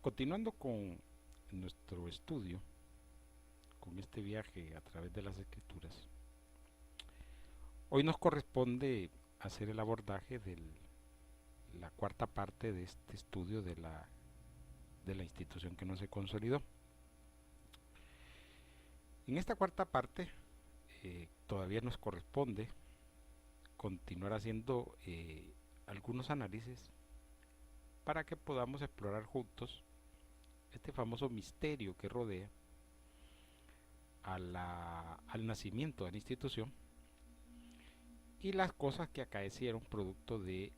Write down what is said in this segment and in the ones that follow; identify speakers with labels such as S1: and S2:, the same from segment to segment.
S1: Continuando con nuestro estudio, con este viaje a través de las escrituras, hoy nos corresponde hacer el abordaje de la cuarta parte de este estudio de la institución que no se consolidó. En esta cuarta parte todavía nos corresponde continuar haciendo algunos análisis para que podamos explorar juntos este famoso misterio que rodea al nacimiento de la institución y las cosas que acaecieron producto de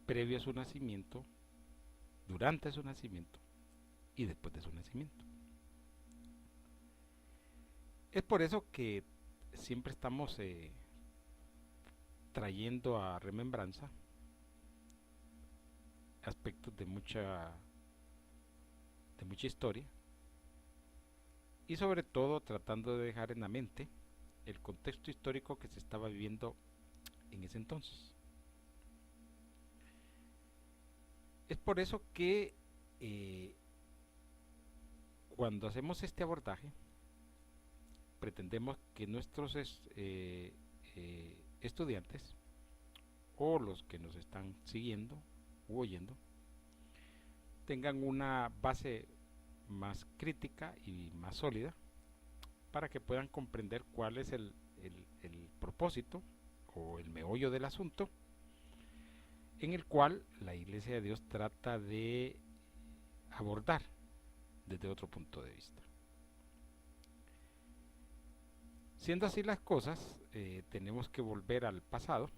S1: previo a su nacimiento, durante su nacimiento y después de su nacimiento. Es por eso que siempre estamos trayendo a remembranza aspectos de mucha historia y sobre todo tratando de dejar en la mente el contexto histórico que se estaba viviendo en ese entonces. Es por eso que cuando hacemos este abordaje pretendemos que nuestros estudiantes o los que nos están siguiendo u oyendo tengan una base más crítica y más sólida para que puedan comprender cuál es el propósito o el meollo del asunto en el cual la Iglesia de Dios trata de abordar desde otro punto de vista. Siendo así las cosas, tenemos que volver al pasado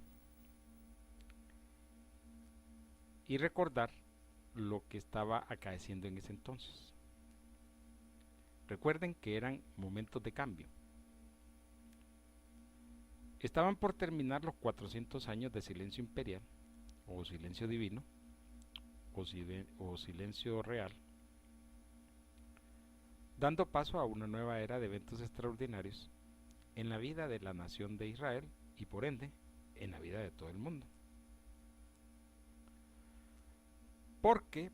S1: y recordar lo que estaba acaeciendo en ese entonces. Recuerden que eran momentos de cambio. Estaban por terminar los 400 años de silencio imperial, o silencio divino, o silencio real, dando paso a una nueva era de eventos extraordinarios en la vida de la nación de Israel y por ende en la vida de todo el mundo. Porque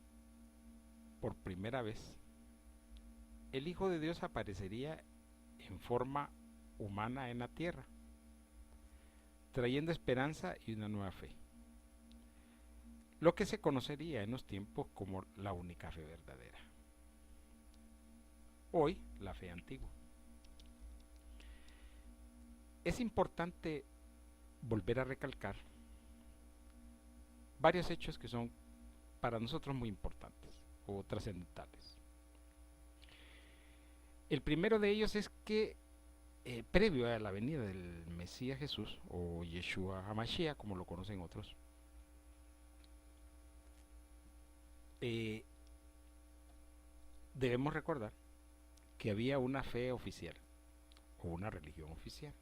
S1: por primera vez el Hijo de Dios aparecería en forma humana en la tierra, trayendo esperanza y una nueva fe, lo que se conocería en los tiempos como la única fe verdadera. Hoy, la fe antigua. Es importante volver a recalcar varios hechos que son para nosotros muy importantes o trascendentales. El primero de ellos es que previo a la venida del Mesías Jesús o Yeshua HaMashiach, como lo conocen otros, debemos recordar que había una fe oficial o una religión oficial.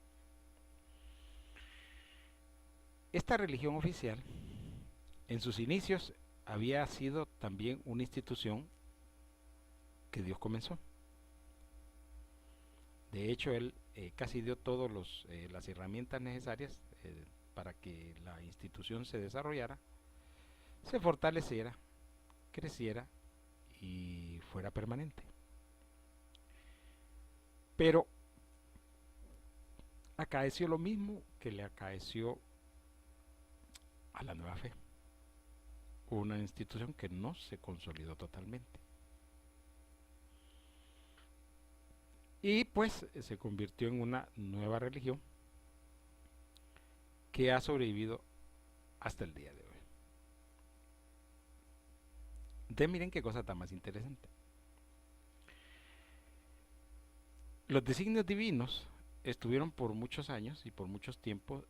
S1: Esta religión oficial en sus inicios había sido también una institución que Dios comenzó. De hecho, Él casi dio todas las herramientas necesarias para que la institución se desarrollara, se fortaleciera, creciera y fuera permanente. Pero acaeció lo mismo que le acaeció a la nueva fe, una institución que no se consolidó totalmente. Y pues se convirtió en una nueva religión que ha sobrevivido hasta el día de hoy. Entonces miren qué cosa tan más interesante. Los designios divinos estuvieron por muchos años y por muchos tiempos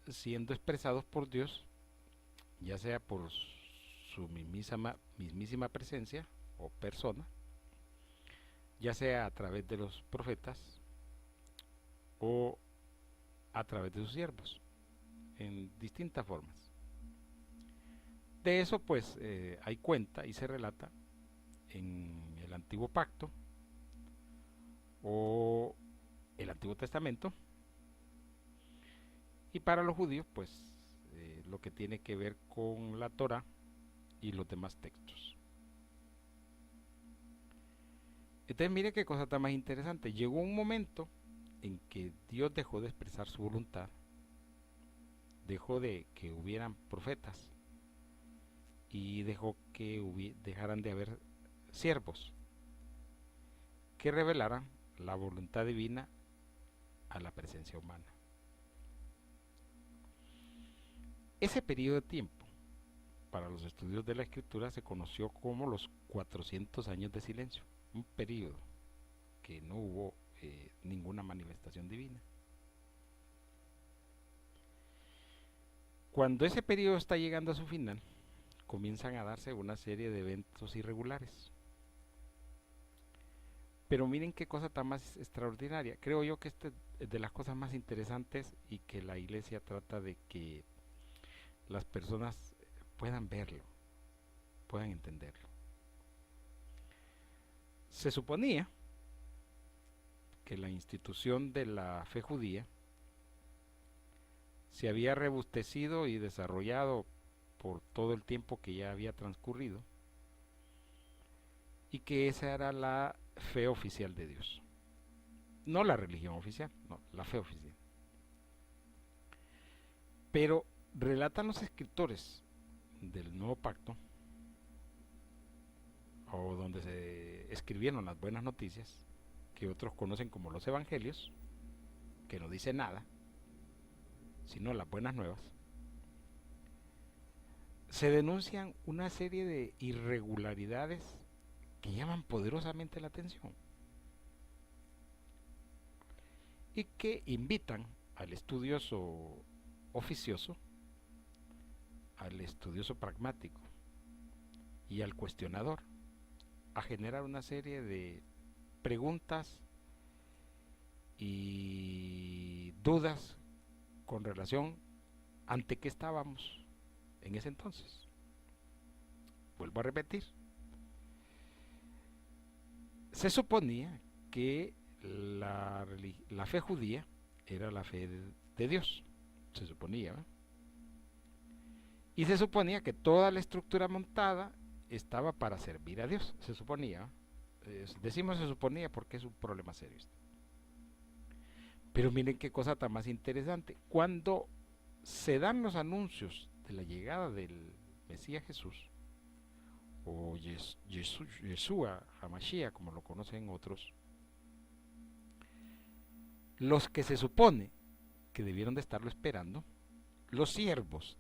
S1: siendo expresados por Dios, ya sea por su mismísima presencia o persona, ya sea a través de los profetas o a través de sus siervos, en distintas formas. De eso pues hay cuenta y se relata en el Antiguo Pacto o el Antiguo Testamento, y para los judíos pues lo que tiene que ver con la Torá y los demás textos. Entonces mire qué cosa tan más interesante. Llegó un momento en que Dios dejó de expresar su voluntad, dejó de que hubieran profetas y dejó que dejaran de haber siervos que revelaran la voluntad divina a la presencia humana. Ese periodo de tiempo para los estudios de la escritura se conoció como los 400 años de silencio, un periodo que no hubo ninguna manifestación divina. Cuando ese periodo está llegando a su final, comienzan a darse una serie de eventos irregulares. Pero miren qué cosa tan más extraordinaria. Creo yo que esta es de las cosas más interesantes y que la iglesia trata de que las personas puedan verlo, puedan entenderlo. Se suponía que la institución de la fe judía se había robustecido y desarrollado por todo el tiempo que ya había transcurrido y que esa era la fe oficial de Dios. No la religión oficial, no, la fe oficial. Pero relatan los escritores del Nuevo Pacto, o donde se escribieron las buenas noticias, que otros conocen como los evangelios, que no dice nada, sino las buenas nuevas, se denuncian una serie de irregularidades que llaman poderosamente la atención y que invitan al estudioso oficioso, al estudioso pragmático y al cuestionador a generar una serie de preguntas y dudas con relación ante qué estábamos en ese entonces. Vuelvo a repetir. Se suponía que la fe judía era la fe de Dios, se suponía, ¿eh? Y se suponía que toda la estructura montada estaba para servir a Dios, se suponía. Decimos se suponía porque es un problema serio. Pero miren qué cosa tan más interesante. Cuando se dan los anuncios de la llegada del Mesías Jesús, o Yeshua Hamashiach, como lo conocen otros, los que se supone que debieron de estarlo esperando, los siervos,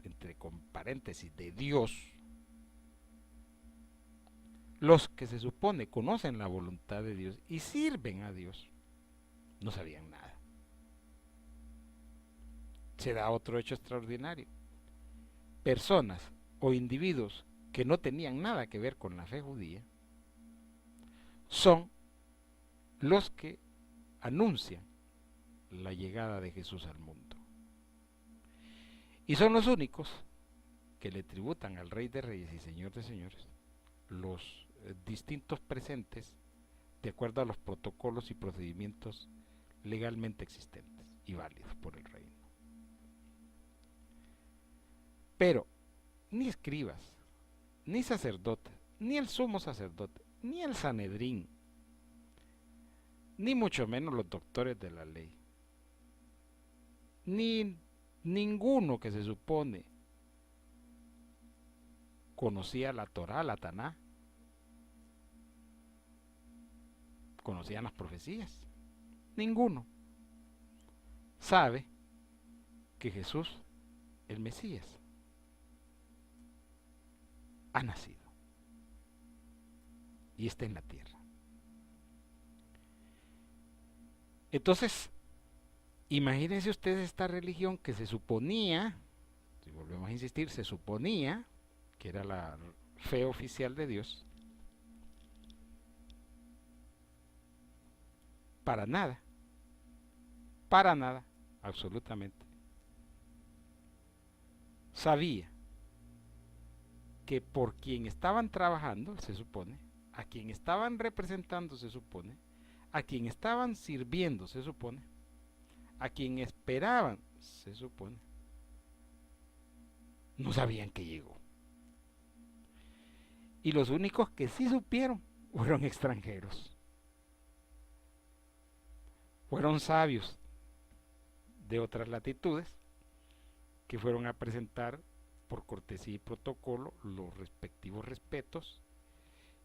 S1: entre con paréntesis, de Dios, los que se supone conocen la voluntad de Dios y sirven a Dios, no sabían nada. Se da otro hecho extraordinario. Personas o individuos que no tenían nada que ver con la fe judía son los que anuncian la llegada de Jesús al mundo. Y son los únicos que le tributan al Rey de Reyes y Señor de Señores los distintos presentes de acuerdo a los protocolos y procedimientos legalmente existentes y válidos por el reino. Pero ni escribas, ni sacerdotes, ni el sumo sacerdote, ni el Sanedrín, ni mucho menos los doctores de la ley, ni ninguno que se supone conocía la Torá, la Taná, conocían las profecías. Ninguno sabe que Jesús, el Mesías, ha nacido y está en la tierra. Entonces, imagínense ustedes esta religión que se suponía, si volvemos a insistir, se suponía que era la fe oficial de Dios, para nada, absolutamente. Sabía que por quien estaban trabajando, se supone, a quien estaban representando, se supone, a quien estaban sirviendo, se supone, a quien esperaban, se supone, no sabían que llegó. Y los únicos que sí supieron fueron extranjeros, fueron sabios de otras latitudes que fueron a presentar por cortesía y protocolo los respectivos respetos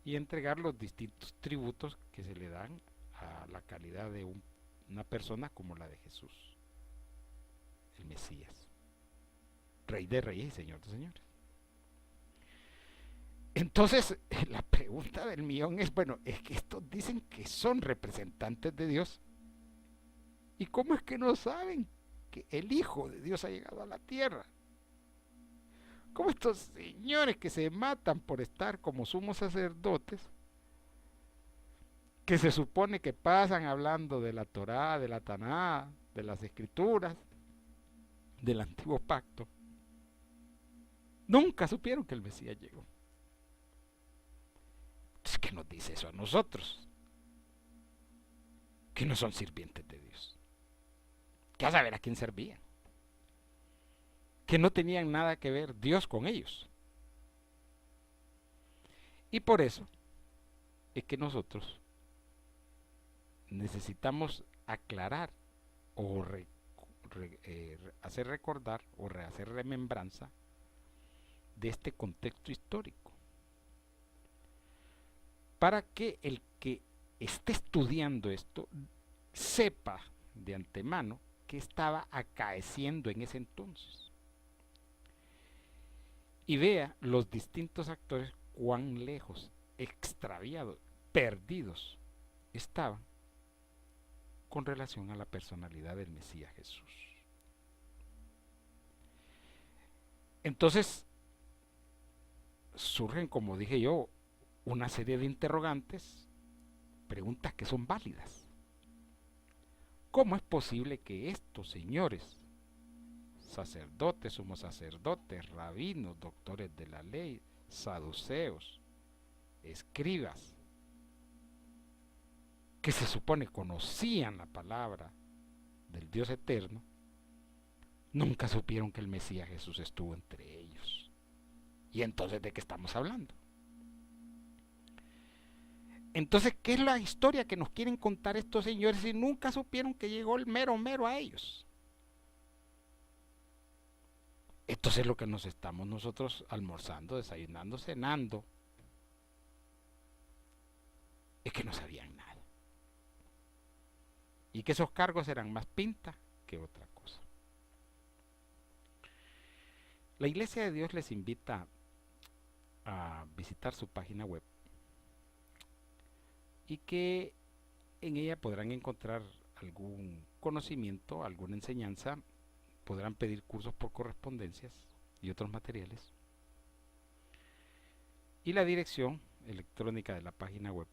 S1: y entregar los distintos tributos que se le dan a la calidad de una persona como la de Jesús, el Mesías, Rey de Reyes y Señor de Señores. Entonces, la pregunta del millón es, bueno, es que estos dicen que son representantes de Dios, ¿y cómo es que no saben que el Hijo de Dios ha llegado a la tierra? ¿Cómo estos señores que se matan por estar como sumos sacerdotes, que se supone que pasan hablando de la Torá, de la Taná, de las Escrituras, del Antiguo Pacto, nunca supieron que el Mesías llegó? Entonces, ¿qué nos dice eso a nosotros? Que no son sirvientes de Dios. Que a saber a quién servían. Que no tenían nada que ver Dios con ellos. Y por eso es que nosotros necesitamos aclarar o hacer recordar o hacer remembranza de este contexto histórico, para que el que esté estudiando esto sepa de antemano qué estaba acaeciendo en ese entonces y vea los distintos actores cuán lejos, extraviados, perdidos estaban con relación a la personalidad del Mesías Jesús. Entonces surgen, como dije yo, una serie de interrogantes, preguntas que son válidas. ¿Cómo es posible que estos señores, sacerdotes, sumos sacerdotes, rabinos, doctores de la ley, saduceos, escribas, que se supone conocían la palabra del Dios eterno, nunca supieron que el Mesías Jesús estuvo entre ellos? ¿Y entonces de qué estamos hablando? Entonces, ¿qué es la historia que nos quieren contar estos señores si nunca supieron que llegó el mero mero a ellos? Entonces lo que nos estamos nosotros almorzando, desayunando, cenando, es que no sabían nada. Y que esos cargos eran más pinta que otra cosa. La Iglesia de Dios les invita a visitar su página web y que en ella podrán encontrar algún conocimiento, alguna enseñanza, podrán pedir cursos por correspondencias y otros materiales. Y la dirección electrónica de la página web